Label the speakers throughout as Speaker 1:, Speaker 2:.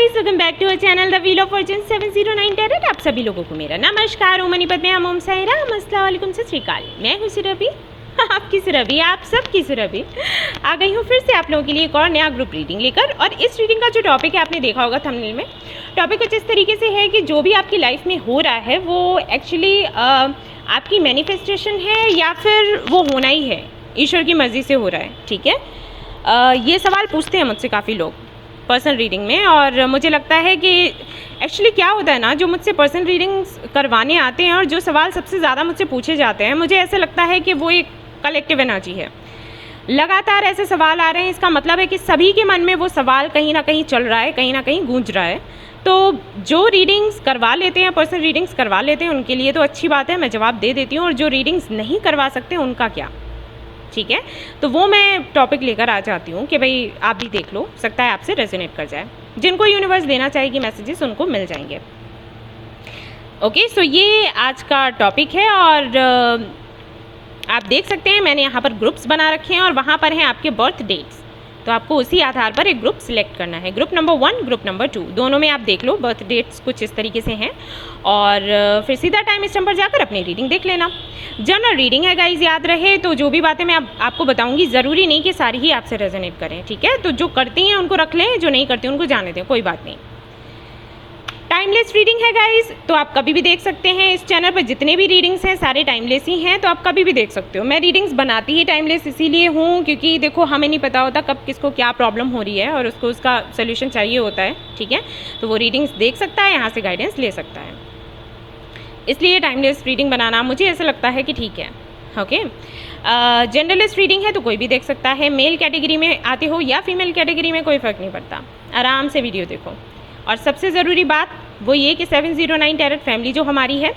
Speaker 1: Guys, welcome back to our channel the wheel of fortune 709 tarot. आप सभी लोगों को मेरा नमस्कार, मणिपत में हम सायरा, अस्सलाम वालेकुम, सत श्री अकाल। मैं हूँ सुरभि, आपकी सुरभि, आप सबकी सुरभि। आ गई हूँ फिर से आप लोगों के लिए एक और नया ग्रुप रीडिंग लेकर। और इस रीडिंग का जो टॉपिक है आपने देखा होगा थंबनेल में। टॉपिक कुछ इस तरीके से है कि जो भी आपकी लाइफ में हो रहा है वो एक्चुअली आपकी मैनिफेस्टेशन है या फिर वो होना ही है, ईश्वर की मर्ज़ी से हो रहा है। ठीक है, ये सवाल पूछते हैं मुझसे काफ़ी लोग पर्सनल रीडिंग में। और मुझे लगता है कि एक्चुअली क्या होता है ना, जो मुझसे पर्सनल रीडिंग्स करवाने आते हैं और जो सवाल सबसे ज़्यादा मुझसे पूछे जाते हैं, मुझे ऐसा लगता है कि वो एक कलेक्टिव एनर्जी है। लगातार ऐसे सवाल आ रहे हैं, इसका मतलब है कि सभी के मन में वो सवाल कहीं ना कहीं चल रहा है, कहीं ना कहीं गूंज रहा है। तो जो रीडिंग्स करवा लेते हैं, पर्सनल रीडिंग्स करवा लेते हैं, उनके लिए तो अच्छी बात है, मैं जवाब दे देती हूँ। और जो रीडिंग्स नहीं करवा सकते उनका क्या, ठीक है। तो वो मैं टॉपिक लेकर आ जाती हूँ कि भाई आप भी देख लो, सकता है आपसे रेजोनेट कर जाए। जिनको यूनिवर्स देना चाहेगी मैसेजेस उनको मिल जाएंगे। ओके, सो ये आज का टॉपिक है। और आप देख सकते हैं मैंने यहाँ पर ग्रुप्स बना रखे हैं और वहाँ पर हैं आपके बर्थ डेट्स। तो आपको उसी आधार पर एक ग्रुप सिलेक्ट करना है। ग्रुप नंबर 1, ग्रुप नंबर 2, दोनों में आप देख लो बर्थ डेट्स कुछ इस तरीके से हैं। और फिर सीधा टाइम स्टैम्प पर जाकर अपनी रीडिंग देख लेना। जनरल रीडिंग है गाइज, याद रहे। तो जो भी बातें मैं आपको बताऊंगी ज़रूरी नहीं कि सारी ही आपसे रेजोनेट करें, ठीक है। तो जो करती हैं उनको रख लें, जो नहीं करती उनको जाने दें, कोई बात नहीं। टाइमलेस रीडिंग है गाइज, तो आप कभी भी देख सकते हैं। इस चैनल पर जितने भी रीडिंग्स हैं सारे टाइमलेस ही हैं, तो आप कभी भी देख सकते हो। मैं रीडिंग्स बनाती ही टाइमलेस इसीलिए हूँ क्योंकि देखो हमें नहीं पता होता कब किसको क्या प्रॉब्लम हो रही है और उसको उसका सोल्यूशन चाहिए होता है, ठीक है। तो वो रीडिंग्स देख सकता है, यहाँ से गाइडेंस ले सकता है। इसलिए टाइमलेस रीडिंग बनाना मुझे ऐसा लगता है कि ठीक है। ओके, जनरलिस्ट रीडिंग है तो कोई भी देख सकता है। मेल कैटेगरी में आते हो या फीमेल कैटेगरी में, कोई फ़र्क नहीं पड़ता, आराम से वीडियो देखो। और सबसे ज़रूरी बात वो ये कि 709 टैरेट फैमिली जो हमारी है,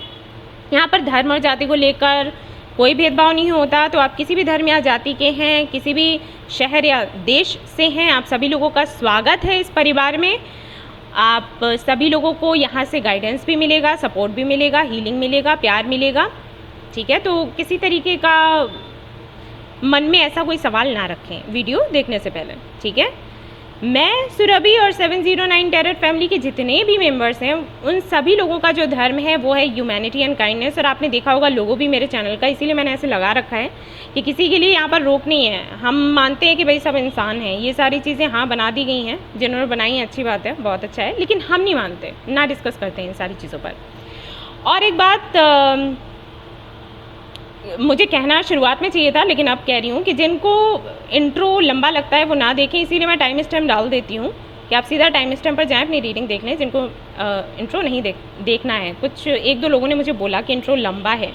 Speaker 1: यहाँ पर धर्म और जाति को लेकर कोई भेदभाव नहीं होता। तो आप किसी भी धर्म या जाति के हैं, किसी भी शहर या देश से हैं, आप सभी लोगों का स्वागत है इस परिवार में। आप सभी लोगों को यहाँ से गाइडेंस भी मिलेगा, सपोर्ट भी मिलेगा, हीलिंग मिलेगा, प्यार मिलेगा, ठीक है। तो किसी तरीके का मन में ऐसा कोई सवाल ना रखें वीडियो देखने से पहले, ठीक है। मैं सुरभि और 709 टैरेट फैमिली के जितने भी मेंबर्स हैं उन सभी लोगों का जो धर्म है वो है ह्यूमैनिटी एंड काइंडनेस। और आपने देखा होगा लोगो भी मेरे चैनल का, इसीलिए मैंने ऐसे लगा रखा है कि किसी के लिए यहाँ पर रोक नहीं है। हम मानते हैं कि भाई सब इंसान हैं। ये सारी चीज़ें हाँ बना दी गई हैं, जिन्होंने बनाई हैं अच्छी बात है, बहुत अच्छा है, लेकिन हम नहीं मानते, ना डिस्कस करते हैं इन सारी चीज़ों पर। और एक बात मुझे कहना शुरुआत में चाहिए था लेकिन अब कह रही हूँ कि जिनको इंट्रो लंबा लगता है वो ना देखें, इसीलिए मैं टाइम स्टैम्प डाल देती हूँ कि आप सीधा टाइम स्टैम्प पर जाएं, अपनी रीडिंग देख लें। जिनको इंट्रो नहीं देखना है, कुछ एक दो लोगों ने मुझे बोला कि इंट्रो लंबा है,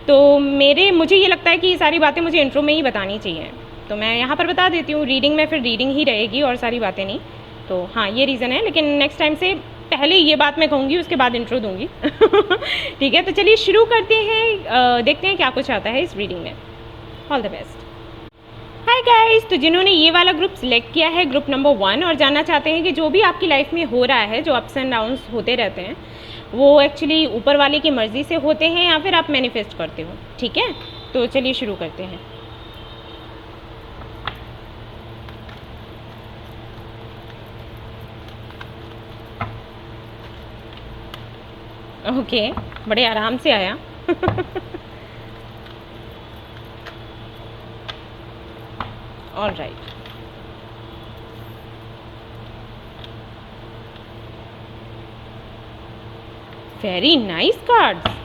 Speaker 1: तो मुझे ये लगता है कि ये सारी बातें मुझे इंट्रो में ही बतानी चाहिए, तो मैं यहाँ पर बता देती हूँ। रीडिंग में फिर रीडिंग ही रहेगी और सारी बातें नहीं। तो हाँ, ये रीज़न है, लेकिन नेक्स्ट टाइम से पहले ये बात मैं कहूँगी, उसके बाद इंट्रो दूंगी। ठीक है, तो चलिए शुरू करते हैं। देखते हैं क्या कुछ आता है इस रीडिंग में। All the best. Hi guys, तो जिन्होंने ये वाला ग्रुप सिलेक्ट किया है, ग्रुप नंबर 1, और जानना चाहते हैं कि जो भी आपकी लाइफ में हो रहा है, जो अप्स एंड डाउन्स होते रहते हैं, वो एक्चुअली ऊपर वाले की मर्ज़ी से होते हैं या फिर आप मैनिफेस्ट करते हो, ठीक है। तो चलिए शुरू करते हैं। ओके, बड़े आराम से आया। All right, very nice cards.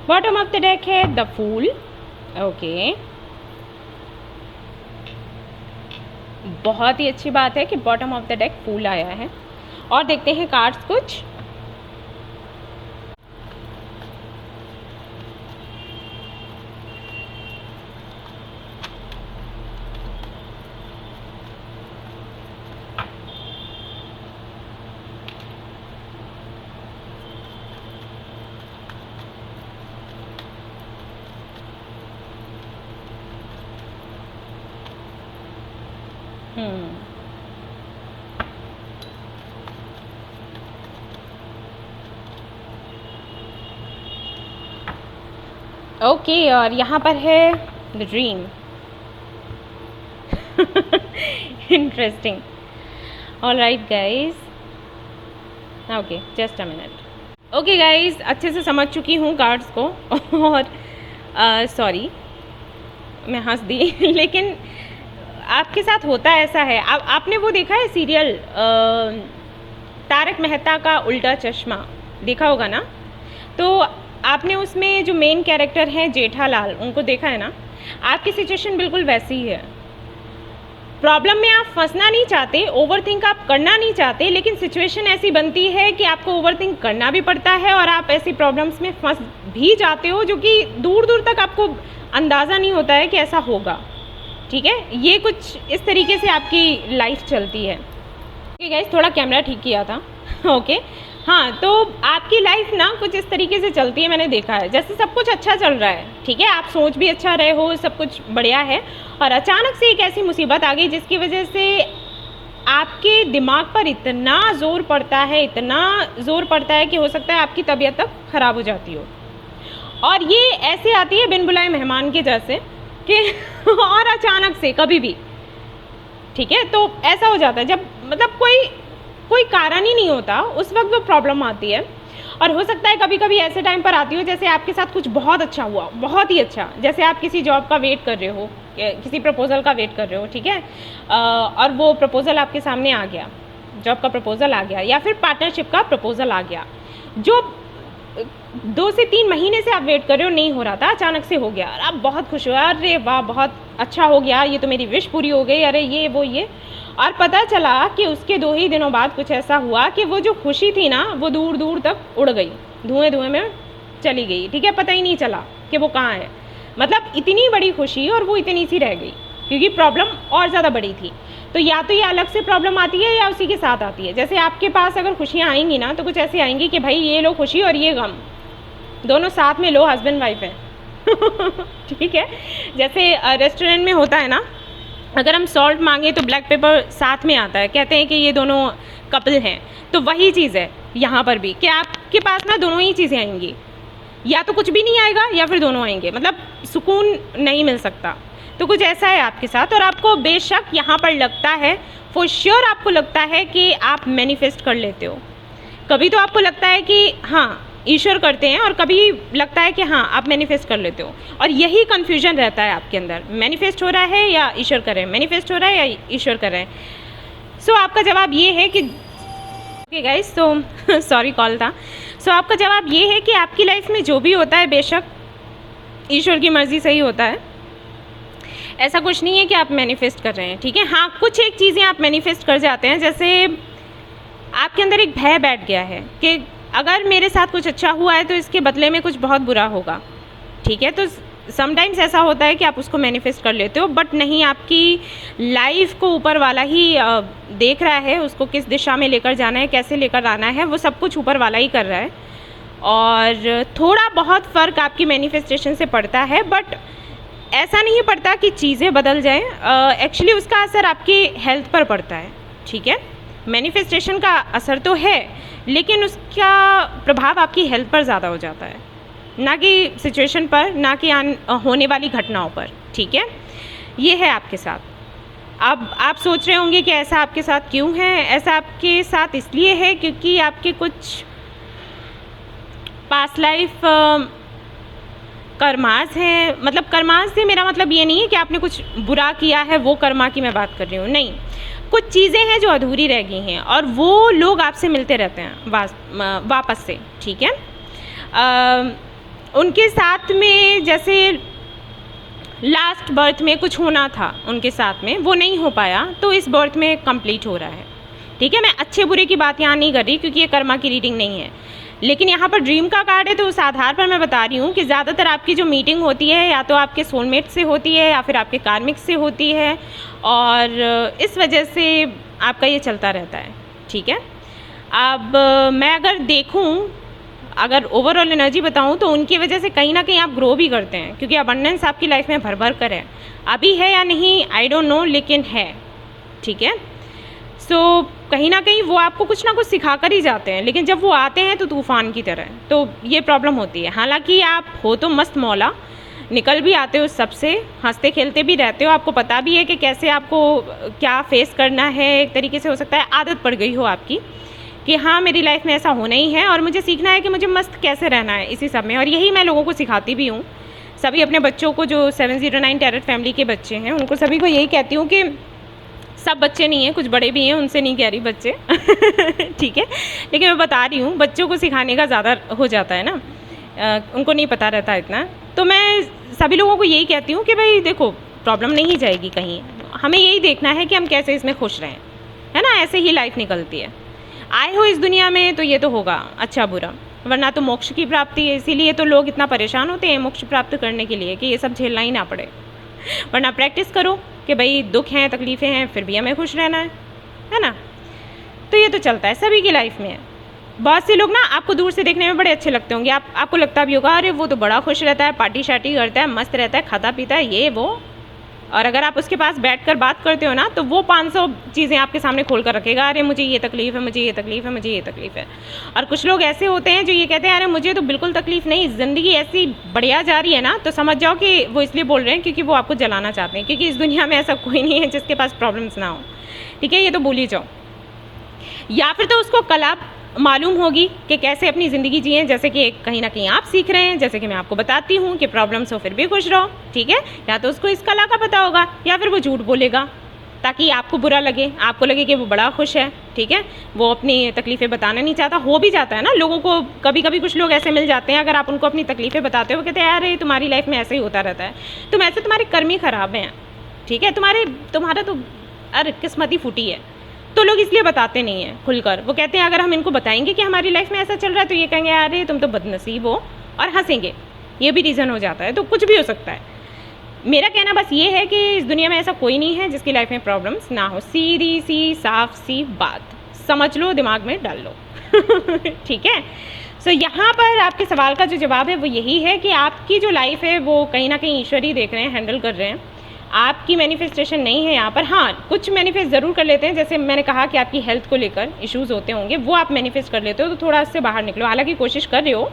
Speaker 1: Bottom of the deck है द फूल। ओके, बहुत ही अच्छी बात है कि bottom of the deck full आया है। और देखते हैं कार्ड्स कुछ। ओके और यहाँ पर है the dream. Interesting. All right guys, okay just a minute. Okay guys, अच्छे से समझ चुकी हूँ कार्ड्स को और सॉरी मैं हंस दी लेकिन आपके साथ होता ऐसा है। आपने वो देखा है सीरियल तारक मेहता का उल्टा चश्मा, देखा होगा ना? तो आपने उसमें जो मेन कैरेक्टर हैं जेठालाल, उनको देखा है ना? आपकी सिचुएशन बिल्कुल वैसी ही है। प्रॉब्लम में आप फंसना नहीं चाहते, ओवरथिंक आप करना नहीं चाहते, लेकिन सिचुएशन ऐसी बनती है कि आपको ओवरथिंक करना भी पड़ता है और आप ऐसी प्रॉब्लम्स में फंस भी जाते हो जो कि दूर दूर तक आपको अंदाज़ा नहीं होता है कि ऐसा होगा। ठीक है, ये कुछ इस तरीके से आपकी लाइफ चलती है। ओके गाइस, थोड़ा कैमरा ठीक किया था। ओके हाँ, तो आपकी लाइफ ना कुछ इस तरीके से चलती है, मैंने देखा है। जैसे सब कुछ अच्छा चल रहा है, ठीक है, आप सोच भी अच्छा रहे हो, सब कुछ बढ़िया है, और अचानक से एक ऐसी मुसीबत आ गई जिसकी वजह से आपके दिमाग पर इतना ज़ोर पड़ता है, इतना ज़ोर पड़ता है कि हो सकता है आपकी तबीयत तक ख़राब हो जाती हो। और ये ऐसे आती है बिन बुलाए मेहमान के जैसे कि और अचानक से कभी भी, ठीक है। तो ऐसा हो जाता है जब मतलब कोई कारण ही नहीं होता, उस वक्त वो प्रॉब्लम आती है। और हो सकता है कभी कभी ऐसे टाइम पर आती हो जैसे आपके साथ कुछ बहुत अच्छा हुआ, बहुत ही अच्छा, जैसे आप किसी जॉब का वेट कर रहे हो, किसी प्रपोजल का वेट कर रहे हो, ठीक है, और वो प्रपोजल आपके सामने आ गया, जॉब का प्रपोजल आ गया या फिर पार्टनरशिप का प्रपोजल आ गया, जो 2 से 3 महीने से आप वेट कर रहे हो, नहीं हो रहा था, अचानक से हो गया और आप बहुत खुश हुए, अरे वाह बहुत अच्छा हो गया, ये तो मेरी विश पूरी हो गई, अरे ये वो ये। और पता चला कि उसके 2 ही दिनों बाद कुछ ऐसा हुआ कि वो जो खुशी थी ना, वो दूर दूर तक उड़ गई, धुएं धुएं में चली गई, ठीक है, पता ही नहीं चला कि वो कहाँ है। मतलब इतनी बड़ी खुशी और वो इतनी सी रह गई, क्योंकि प्रॉब्लम और ज़्यादा बड़ी थी। तो या तो ये अलग से प्रॉब्लम आती है या उसी के साथ आती है। जैसे आपके पास अगर खुशियाँ आएंगी ना, तो कुछ ऐसी आएंगी कि भाई ये लो खुशी और ये गम, दोनों साथ में लो, हस्बैंड वाइफ है। ठीक है, जैसे रेस्टोरेंट में होता है ना, अगर हम सॉल्ट मांगे तो ब्लैक पेपर साथ में आता है, कहते हैं कि ये दोनों कपल हैं। तो वही चीज़ है यहाँ पर भी कि आपके पास ना दोनों ही चीज़ें आएंगी, या तो कुछ भी नहीं आएगा या फिर दोनों आएंगे, मतलब सुकून नहीं मिल सकता। तो कुछ ऐसा है आपके साथ, और आपको बेशक यहाँ पर लगता है, फॉर श्योर आपको लगता है कि आप मैनिफेस्ट कर लेते हो। कभी तो आपको लगता है कि हाँ ईश्वर करते हैं, और कभी लगता है कि हाँ आप मैनिफेस्ट कर लेते हो, और यही कन्फ्यूजन रहता है आपके अंदर, मैनिफेस्ट हो रहा है या ईश्वर कर रहे हैं, मैनिफेस्ट हो रहा है या ईश्वर कर रहे हैं। सो आपका जवाब ये है कि ओके गाइस, तो सॉरी कॉल था। सो आपका जवाब ये है कि आपकी लाइफ में जो भी होता है बेशक ईश्वर की मर्ज़ी से ही होता है, ऐसा कुछ नहीं है कि आप मैनिफेस्ट कर रहे हैं, ठीक है। हाँ, कुछ एक चीज़ें आप मैनिफेस्ट कर जाते हैं, जैसे आपके अंदर एक भय बैठ गया है कि अगर मेरे साथ कुछ अच्छा हुआ है तो इसके बदले में कुछ बहुत बुरा होगा, ठीक है। तो समटाइम्स ऐसा होता है कि आप उसको मैनिफेस्ट कर लेते हो, बट नहीं, आपकी लाइफ को ऊपर वाला ही देख रहा है, उसको किस दिशा में लेकर जाना है, कैसे लेकर आना है, वो सब कुछ ऊपर वाला ही कर रहा है। और थोड़ा बहुत फ़र्क आपकी मैनिफेस्टेशन से पड़ता है, बट ऐसा नहीं पड़ता कि चीज़ें बदल जाएं। एक्चुअली उसका असर आपकी हेल्थ पर पड़ता है, ठीक है। मैनिफेस्टेशन का असर तो है, लेकिन उसका प्रभाव आपकी हेल्थ पर ज़्यादा हो जाता है, ना कि सिचुएशन पर, ना कि होने वाली घटनाओं पर, ठीक है। ये है आपके साथ। अब आप सोच रहे होंगे कि ऐसा आपके साथ क्यों है। ऐसा आपके साथ इसलिए है क्योंकि आपके कुछ पास्ट लाइफ कर्मास हैं। मतलब कर्मास से मेरा मतलब ये नहीं है कि आपने कुछ बुरा किया है, वो कर्मा की मैं बात कर रही हूँ, नहीं। कुछ चीज़ें हैं जो अधूरी रह गई हैं, और वो लोग आपसे मिलते रहते हैं वापस से, ठीक है। उनके साथ में जैसे लास्ट बर्थ में कुछ होना था उनके साथ में, वो नहीं हो पाया, तो इस बर्थ में कंप्लीट हो रहा है। ठीक है, मैं अच्छे बुरे की बात यहाँ नहीं कर रही क्योंकि ये कर्मा की रीडिंग नहीं है, लेकिन यहाँ पर ड्रीम का कार्ड है, तो उस आधार पर मैं बता रही हूँ कि ज़्यादातर आपकी जो मीटिंग होती है या तो आपके सोलमेट से होती है या फिर आपके कार्मिक से होती है, और इस वजह से आपका ये चलता रहता है। ठीक है, अब मैं अगर देखूँ, अगर ओवरऑल एनर्जी बताऊं तो उनकी वजह से कहीं ना कहीं आप ग्रो भी करते हैं, क्योंकि अबंडेंस आपकी लाइफ में भर भर कर है। अभी है या नहीं आई डोंट नो, लेकिन है। ठीक है, सो कहीं ना कहीं वो आपको कुछ ना कुछ सिखा कर ही जाते हैं, लेकिन जब वो आते हैं तो तूफान की तरह, तो ये प्रॉब्लम होती है। हालांकि आप हो तो मस्त मौला, निकल भी आते हो सबसे, हंसते खेलते भी रहते हो, आपको पता भी है कि कैसे आपको क्या फेस करना है। एक तरीके से हो सकता है आदत पड़ गई हो आपकी कि हाँ मेरी लाइफ में ऐसा होना ही है और मुझे सीखना है कि मुझे मस्त कैसे रहना है इसी सब में, और यही मैं लोगों को सिखाती भी हूँ। सभी अपने बच्चों को, जो 709 टैरेट फैमिली के बच्चे हैं, उनको सभी को यही कहती हूँ कि सब बच्चे नहीं हैं, कुछ बड़े भी हैं, उनसे नहीं कह रही बच्चे ठीक है, लेकिन मैं बता रही हूँ बच्चों को सिखाने का ज़्यादा हो जाता है ना, उनको नहीं पता रहता इतना। तो मैं सभी लोगों को यही कहती हूँ कि भाई देखो, प्रॉब्लम नहीं जाएगी कहीं, हमें यही देखना है कि हम कैसे इसमें खुश रहें, है ना। ऐसे ही लाइफ निकलती है। आए हो इस दुनिया में तो ये तो होगा अच्छा बुरा, वरना तो मोक्ष की प्राप्ति है। इसीलिए तो लोग इतना परेशान होते हैं मोक्ष प्राप्त करने के लिए कि ये सब झेलना ही ना पड़े। वरना प्रैक्टिस करो कि भाई दुख हैं, तकलीफ़ें हैं, फिर भी हमें खुश रहना है ना। तो ये तो चलता है, सभी की लाइफ में है। बहुत से लोग ना आपको दूर से देखने में बड़े अच्छे लगते होंगे, आपको लगता भी होगा अरे वो तो बड़ा खुश रहता है, पार्टी शार्टी करता है, मस्त रहता है, खाता पीता है, ये वो। और अगर आप उसके पास बैठकर बात करते हो ना, तो वो 500 चीज़ें आपके सामने खोल कर रखेगा। अरे मुझे ये तकलीफ़ है, मुझे ये तकलीफ़ है, मुझे ये तकलीफ़ है। और कुछ लोग ऐसे होते हैं जो ये कहते हैं अरे मुझे तो बिल्कुल तकलीफ़ नहीं, ज़िंदगी ऐसी बढ़िया जा रही है ना, तो समझ जाओ कि वो इसलिए बोल रहे हैं क्योंकि वो आपको जलाना चाहते हैं, क्योंकि इस दुनिया में ऐसा कोई नहीं है जिसके पास प्रॉब्लम्स ना हो। ठीक है, ये तो भूल ही जाओ। या फिर तो उसको कला मालूम होगी कि कैसे अपनी ज़िंदगी जिएं, जैसे कि कहीं ना कहीं आप सीख रहे हैं, जैसे कि मैं आपको बताती हूँ कि प्रॉब्लम्स हो फिर भी खुश रहो। ठीक है, या तो उसको इस कला का पता होगा, या फिर वो झूठ बोलेगा ताकि आपको बुरा लगे, आपको लगे कि वो बड़ा खुश है। ठीक है, वो अपनी तकलीफ़ें बताना नहीं चाहता। हो भी जाता है ना लोगों को, कभी कभी कुछ लोग ऐसे मिल जाते हैं, अगर आप उनको अपनी तकलीफ़ें बताते हो, वो कहते हैं अरे तुम्हारी लाइफ में ऐसे ही होता रहता है, तुम ऐसे, तुम्हारे कर्म ही खराब हैं। ठीक है, तुम्हारा तो अरे किस्मत ही फूटी है। तो लोग इसलिए बताते नहीं हैं खुलकर। वो कहते हैं अगर हम इनको बताएंगे कि हमारी लाइफ में ऐसा चल रहा है तो ये कहेंगे अरे तुम तो बदनसीब हो, और हंसेंगे। ये भी रीज़न हो जाता है, तो कुछ भी हो सकता है। मेरा कहना बस ये है कि इस दुनिया में ऐसा कोई नहीं है जिसकी लाइफ में प्रॉब्लम्स ना हो। सीधी सी साफ सी बात समझ लो, दिमाग में डाल लो ठीक है। सो यहाँ पर आपके सवाल का जो जवाब है वो यही है कि आपकी जो लाइफ है वो कहीं ना कहीं ईश्वर ही देख रहे हैं, हैंडल कर रहे हैं। आपकी मैनिफेस्टेशन नहीं है यहाँ पर। हाँ, कुछ मैनिफेस्ट ज़रूर कर लेते हैं, जैसे मैंने कहा कि आपकी हेल्थ को लेकर इश्यूज़ होते होंगे, वो आप मैनिफेस्ट कर लेते हो, तो थोड़ा इससे बाहर निकलो। हालांकि कोशिश कर रहे हो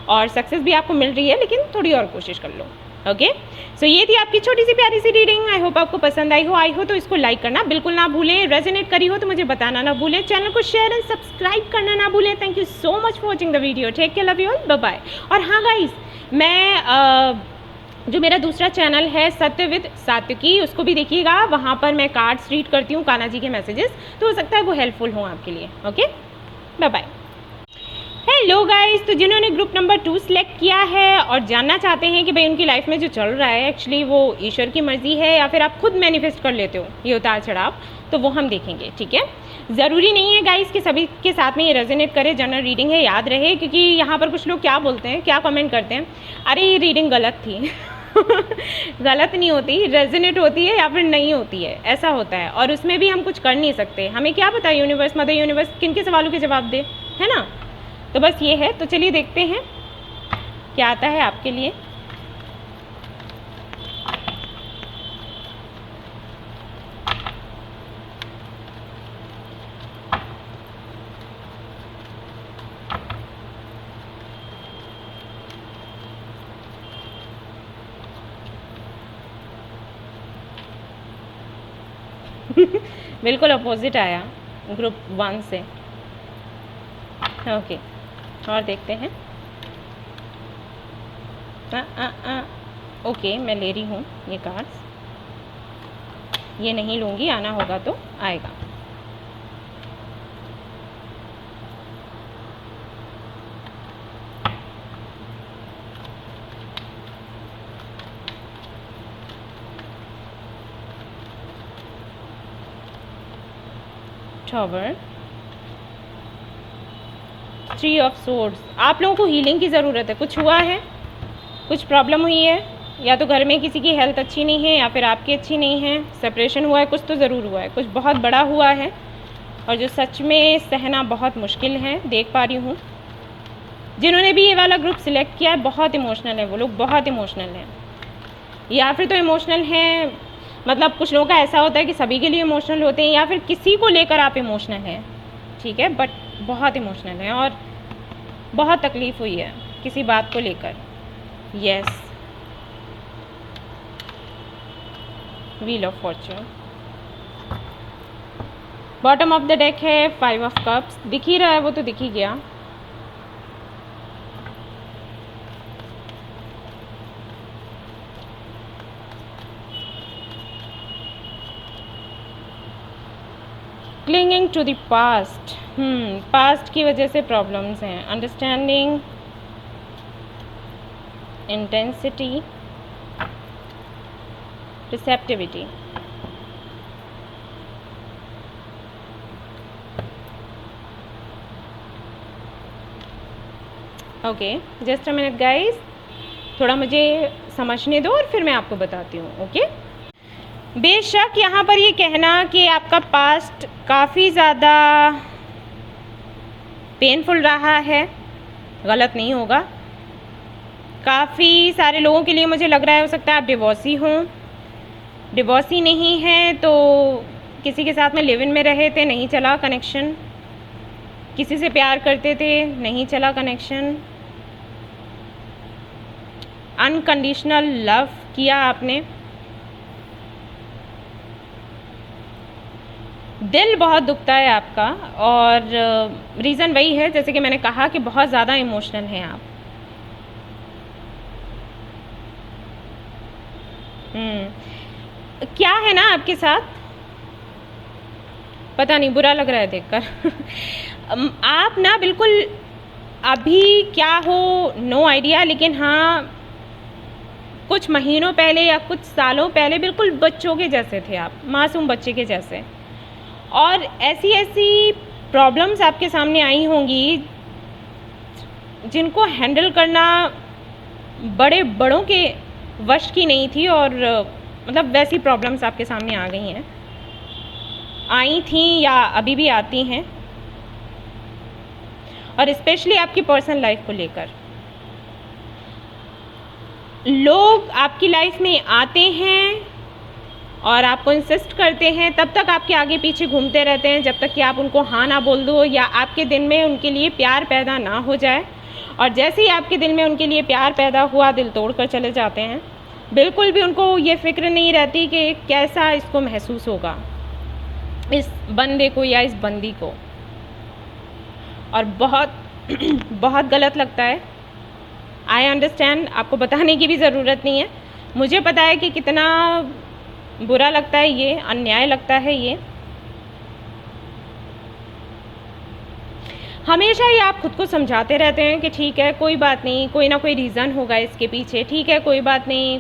Speaker 1: और सक्सेस भी आपको मिल रही है, लेकिन थोड़ी और कोशिश कर लो। ओके, सो ये थी आपकी छोटी सी प्यारी सी रीडिंग। आई होप आपको पसंद आई हो तो इसको लाइक करना बिल्कुल ना भूलें। रेजोनेट करी हो तो मुझे बताना ना भूलें। चैनल को शेयर एंड सब्सक्राइब करना ना भूलें। Thank you so much for watching the video. Take care, love you all, bye bye. और हाँ गाइस, मैं जो मेरा दूसरा चैनल है सत्य विद सात्विकी, उसको भी देखिएगा। वहाँ पर मैं कार्ड्स रीड करती हूँ, कान्हा जी के मैसेजेस, तो हो सकता है वो हेल्पफुल हो आपके लिए। Okay, bye bye. Hello guys, तो जिन्होंने ग्रुप नंबर 2 सेलेक्ट किया है और जानना चाहते हैं कि भाई उनकी लाइफ में जो चल रहा है एक्चुअली वो ईश्वर की मर्जी है या फिर आप खुद मैनिफेस्ट कर लेते हो ये उतार चढ़ाव, तो वो हम देखेंगे। ठीक है, ज़रूरी नहीं है गाइस कि सभी के साथ में ये रेजोनेट करे। जनरल रीडिंग है, याद रहे, क्योंकि यहाँ पर कुछ लोग क्या बोलते हैं, क्या कमेंट करते हैं, अरे ये रीडिंग गलत थी गलत नहीं होती, रेजोनेट होती है या फिर नहीं होती है, ऐसा होता है। और उसमें भी हम कुछ कर नहीं सकते, हमें क्या पता यूनिवर्स, मदर यूनिवर्स किन के सवालों के जवाब दे, है ना। तो बस ये है। तो चलिए देखते हैं क्या आता है आपके लिए। बिल्कुल अपोजिट आया ग्रुप 1 से। ओके, और देखते हैं। ओके, मैं ले रही हूँ ये कार्ड्स, ये नहीं लूँगी, आना होगा तो आएगा। Tower, 3 of swords. आप लोगों को हीलिंग की ज़रूरत है। कुछ हुआ है, कुछ प्रॉब्लम हुई है, या तो घर में किसी की हेल्थ अच्छी नहीं है या फिर आपकी अच्छी नहीं है, सेपरेशन हुआ है, कुछ तो ज़रूर हुआ है, कुछ बहुत बड़ा हुआ है और जो सच में सहना बहुत मुश्किल है। देख पा रही हूँ जिन्होंने भी ये वाला ग्रुप सिलेक्ट किया है बहुत इमोशनल है, वो लोग बहुत इमोशनल हैं, या फिर तो इमोशनल हैं, मतलब कुछ लोगों का ऐसा होता है कि सभी के लिए इमोशनल होते हैं, या फिर किसी को लेकर आप इमोशनल हैं, ठीक है, बट बहुत इमोशनल हैं और बहुत तकलीफ़ हुई है किसी बात को लेकर। Yes, wheel of Fortune. Bottom of the deck है 5 ऑफ कप्स। दिख ही रहा है, वो तो दिख ही गया। Clinging to the past, past की वजह से प्रॉब्लम्स हैं। Understanding, intensity, receptivity. Okay, just a minute guys, थोड़ा मुझे समझने दो और फिर मैं आपको बताती हूँ। ओके, बेशक यहाँ पर ये कहना कि आपका पास्ट काफ़ी ज़्यादा पेनफुल रहा है गलत नहीं होगा। काफ़ी सारे लोगों के लिए मुझे लग रहा है, हो सकता है आप डिवोर्सी हों, डिवोर्सी नहीं है तो किसी के साथ में लिव इन में रहे थे, नहीं चला कनेक्शन, किसी से प्यार करते थे, नहीं चला कनेक्शन, अनकंडीशनल लव किया आपने, दिल बहुत दुखता है आपका, और रीज़न वही है जैसे कि मैंने कहा कि बहुत ज़्यादा इमोशनल हैं आप। क्या है ना आपके साथ, पता नहीं, बुरा लग रहा है देखकर। आप ना बिल्कुल अभी क्या हो नो आइडिया, लेकिन हाँ कुछ महीनों पहले या कुछ सालों पहले बिल्कुल बच्चों के जैसे थे आप, मासूम बच्चे के जैसे, और ऐसी ऐसी प्रॉब्लम्स आपके सामने आई होंगी जिनको हैंडल करना बड़े बड़ों के वश की नहीं थी, और मतलब वैसी प्रॉब्लम्स आपके सामने आ गई हैं, आई थी या अभी भी आती हैं, और स्पेशली आपकी पर्सनल लाइफ को लेकर। लोग आपकी लाइफ में आते हैं और आपको इंसिस्ट करते हैं, तब तक आपके आगे पीछे घूमते रहते हैं जब तक कि आप उनको हाँ ना बोल दो या आपके दिल में उनके लिए प्यार पैदा ना हो जाए, और जैसे ही आपके दिल में उनके लिए प्यार पैदा हुआ दिल तोड़ कर चले जाते हैं। बिल्कुल भी उनको ये फ़िक्र नहीं रहती कि कैसा इसको महसूस होगा, इस बंदे को या इस बंदी को, और बहुत बहुत गलत लगता है। आई अंडरस्टैंड, आपको बताने की भी ज़रूरत नहीं है, मुझे पता है कि कितना बुरा लगता है, ये अन्याय लगता है। ये हमेशा ही आप खुद को समझाते रहते हैं कि ठीक है कोई बात नहीं, कोई ना कोई रीज़न होगा इसके पीछे, ठीक है कोई बात नहीं,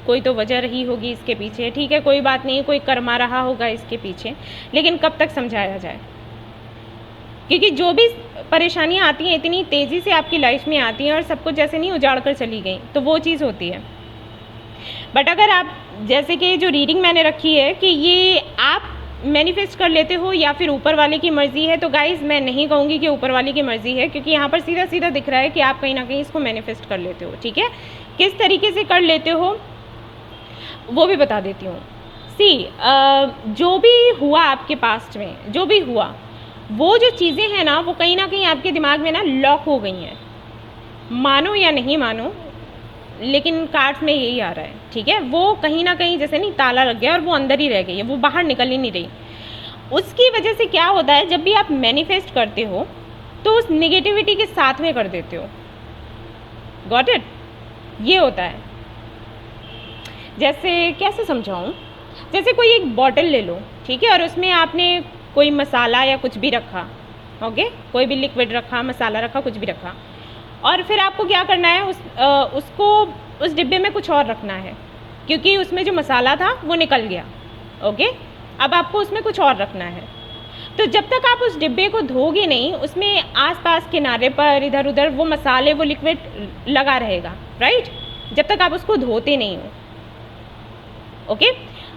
Speaker 1: कोई तो वजह रही होगी इसके पीछे, ठीक है कोई बात नहीं, कोई कर्मा रहा होगा इसके पीछे। लेकिन कब तक समझाया जाए, क्योंकि जो भी परेशानियाँ आती हैं इतनी तेज़ी से आपकी लाइफ में आती हैं और सब कुछ जैसे नहीं उजाड़ कर चली गई, तो वो चीज़ होती है। बट अगर आप, जैसे कि जो रीडिंग मैंने रखी है कि ये आप मैनिफेस्ट कर लेते हो या फिर ऊपर वाले की मर्ज़ी है, तो गाइस मैं नहीं कहूँगी कि ऊपर वाले की मर्ज़ी है, क्योंकि यहाँ पर सीधा सीधा दिख रहा है कि आप कहीं ना कहीं इसको मैनिफेस्ट कर लेते हो। ठीक है, किस तरीके से कर लेते हो वो भी बता देती हूँ। जो भी हुआ आपके पास्ट में, जो भी हुआ, वो जो चीज़ें हैं ना वो कहीं ना कहीं आपके दिमाग में ना लॉक हो गई हैं, मानो या नहीं मानो, लेकिन कार्ड्स में यही आ रहा है। ठीक है, वो कहीं ना कहीं जैसे नहीं ताला लग गया और वो अंदर ही रह गई है, वो बाहर निकल ही नहीं रही। उसकी वजह से क्या होता है, जब भी आप मैनिफेस्ट करते हो तो उस निगेटिविटी के साथ में कर देते हो। Got it? ये होता है। जैसे कैसे समझाऊँ, जैसे कोई एक बॉटल ले लो, ठीक है, और उसमें आपने कोई मसाला या कुछ भी रखा, ओके, कोई भी लिक्विड रखा, मसाला रखा, कुछ भी रखा, और फिर आपको क्या करना है, उसको उस डिब्बे में कुछ और रखना है, क्योंकि उसमें जो मसाला था वो निकल गया। ओके, अब आपको उसमें कुछ और रखना है। तो जब तक आप उस डिब्बे को धोगे नहीं, उसमें आसपास किनारे पर इधर उधर वो मसाले, वो लिक्विड लगा रहेगा, राइट, जब तक आप उसको धोते नहीं हो। ओके,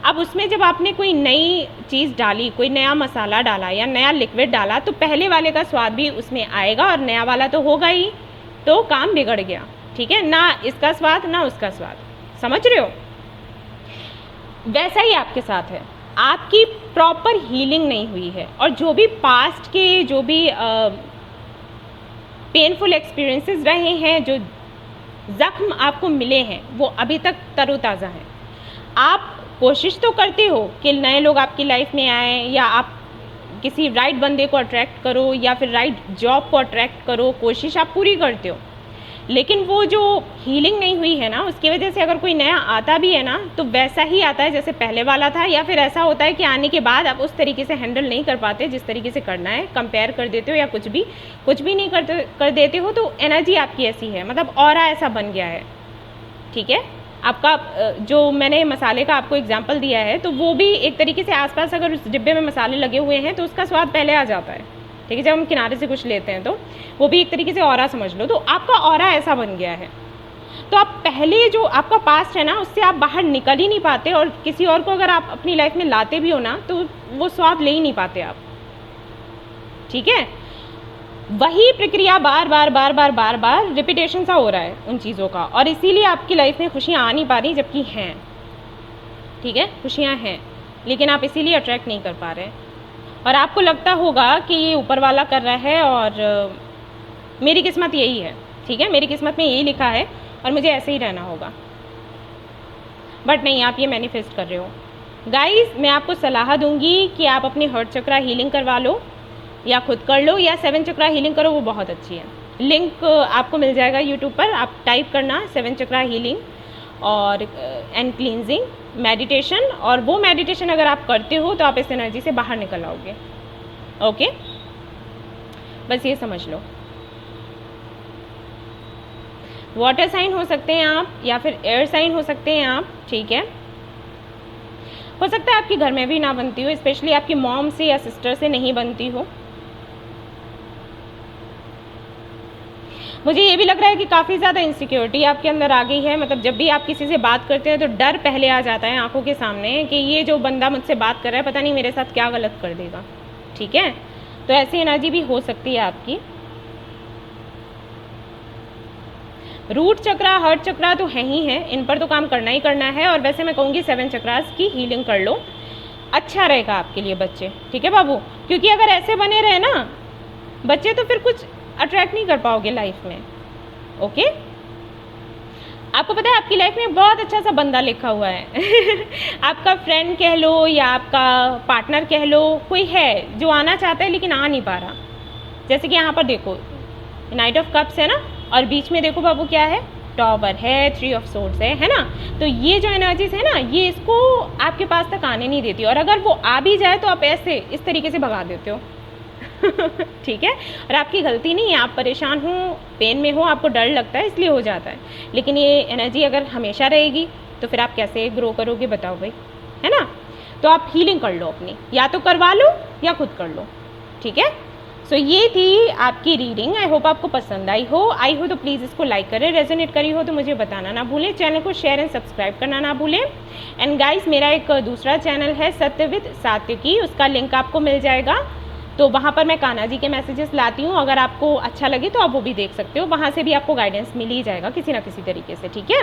Speaker 1: अब उसमें जब आपने कोई नई चीज़ डाली, कोई नया मसाला डाला या नया लिक्विड डाला, तो पहले वाले का स्वाद भी उसमें आएगा और नया वाला तो होगा ही, तो काम बिगड़ गया। ठीक है, ना इसका स्वाद ना उसका स्वाद, समझ रहे हो? वैसा ही आपके साथ है, आपकी प्रॉपर हीलिंग नहीं हुई है, और जो भी पास्ट के जो भी पेनफुल एक्सपीरियंसेस रहे हैं, जो ज़ख्म आपको मिले हैं, वो अभी तक तरोताज़ा हैं। आप कोशिश तो करते हो कि नए लोग आपकी लाइफ में आए, या आप किसी राइट बंदे को अट्रैक्ट करो, या फिर राइट जॉब को अट्रैक्ट करो, कोशिश आप पूरी करते हो, लेकिन वो जो हीलिंग नहीं हुई है ना, उसकी वजह से अगर कोई नया आता भी है ना, तो वैसा ही आता है जैसे पहले वाला था, या फिर ऐसा होता है कि आने के बाद आप उस तरीके से हैंडल नहीं कर पाते जिस तरीके से करना है, कंपेयर कर देते हो या कुछ भी नहीं कर देते हो, तो एनर्जी आपकी ऐसी है, मतलब ऑरा ऐसा बन गया है। ठीक है, आपका जो मैंने मसाले का आपको एग्जांपल दिया है, तो वो भी एक तरीके से आसपास अगर उस डिब्बे में मसाले लगे हुए हैं तो उसका स्वाद पहले आ जाता है। ठीक है, जब हम किनारे से कुछ लेते हैं तो वो भी एक तरीके से ऑरा समझ लो, तो आपका ऑरा ऐसा बन गया है। तो आप पहले जो आपका पास्ट है ना, उससे आप बाहर निकल ही नहीं पाते, और किसी और को अगर आप अपनी लाइफ में लाते भी हो ना, तो वो स्वाद ले ही नहीं पाते आप। ठीक है, वही प्रक्रिया बार बार रिपीटेशन सा हो रहा है उन चीज़ों का, और इसीलिए आपकी लाइफ में खुशियाँ आ नहीं पा रही, जबकि हैं। ठीक है, खुशियाँ हैं, लेकिन आप इसीलिए अट्रैक्ट नहीं कर पा रहे, और आपको लगता होगा कि ये ऊपर वाला कर रहा है और मेरी किस्मत यही है। ठीक है, मेरी किस्मत में यही लिखा है और मुझे ऐसे ही रहना होगा, बट नहीं, आप ये मैनिफेस्ट कर रहे हो। गाइस, मैं आपको सलाह दूंगी कि आप अपनी हार्ट चक्रा हीलिंग करवा लो, या खुद कर लो, या 7 चक्रा हीलिंग करो, वो बहुत अच्छी है। लिंक आपको मिल जाएगा यूट्यूब पर, आप टाइप करना 7 चक्रा हीलिंग और एंड क्लींजिंग मेडिटेशन, और वो मेडिटेशन अगर आप करते हो तो आप इस एनर्जी से बाहर निकल आओगे। ओके, बस ये समझ लो। वाटर साइन हो सकते हैं आप, या फिर एयर साइन हो सकते हैं आप। ठीक है, हो सकता है आपके घर में भी ना बनती हो, स्पेशली आपकी मॉम से या सिस्टर से नहीं बनती हो। मुझे ये भी लग रहा है कि काफ़ी ज़्यादा इनसिक्योरिटी आपके अंदर आ गई है, मतलब जब भी आप किसी से बात करते हैं तो डर पहले आ जाता है आंखों के सामने कि ये जो बंदा मुझसे बात कर रहा है पता नहीं मेरे साथ क्या गलत कर देगा। ठीक है, तो ऐसी एनर्जी भी हो सकती है आपकी। रूट चक्रा, हार्ट चक्रा तो है ही है, इन पर तो काम करना ही करना है, और वैसे मैं कहूँगी 7 चक्रास की हीलिंग कर लो, अच्छा रहेगा आपके लिए बच्चे। ठीक है बाबू, क्योंकि अगर ऐसे बने रहे ना बच्चे तो फिर कुछ अट्रैक्ट नहीं कर पाओगे लाइफ में। ओके, आपको पता है आपकी लाइफ में बहुत अच्छा सा बंदा लिखा हुआ है आपका फ्रेंड कह लो या आपका पार्टनर कह लो, कोई है जो आना चाहता है लेकिन आ नहीं पा रहा। जैसे कि यहाँ पर देखो नाइट ऑफ कप्स है ना, और बीच में देखो बाबू क्या है, टॉवर है, 3 ऑफ सोर्ड्स है ना। तो ये जो एनर्जीज है ना, ये इसको आपके पास तक आने नहीं देती, और अगर वो आ भी जाए तो आप ऐसे इस तरीके से भगा देते हो ठीक है, और आपकी गलती नहीं है, आप परेशान हो, पेन में हो, आपको डर लगता है इसलिए हो जाता है, लेकिन ये एनर्जी अगर हमेशा रहेगी तो फिर आप कैसे ग्रो करोगे बताओ भाई, है ना। तो आप हीलिंग कर लो अपनी, या तो करवा लो या खुद कर लो। ठीक है, सो ये थी आपकी रीडिंग। आई होप आपको पसंद आई हो तो प्लीज़ इसको लाइक करें, रेजोनेट करी हो तो मुझे बताना ना भूलें, चैनल को शेयर एंड सब्सक्राइब करना ना भूलें। एंड गाइस, मेरा एक दूसरा चैनल है सत्य विद सात्विकी, उसका लिंक आपको मिल जाएगा, तो वहाँ पर मैं कान्हा जी के मैसेजेस लाती हूँ, अगर आपको अच्छा लगे तो आप वो भी देख सकते हो, वहाँ से भी आपको गाइडेंस मिल ही जाएगा किसी ना किसी तरीके से। ठीक है,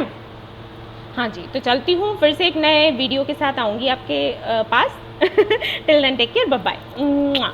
Speaker 1: हाँ जी, तो चलती हूँ, फिर से एक नए वीडियो के साथ आऊँगी आपके पास till then take care, bye bye.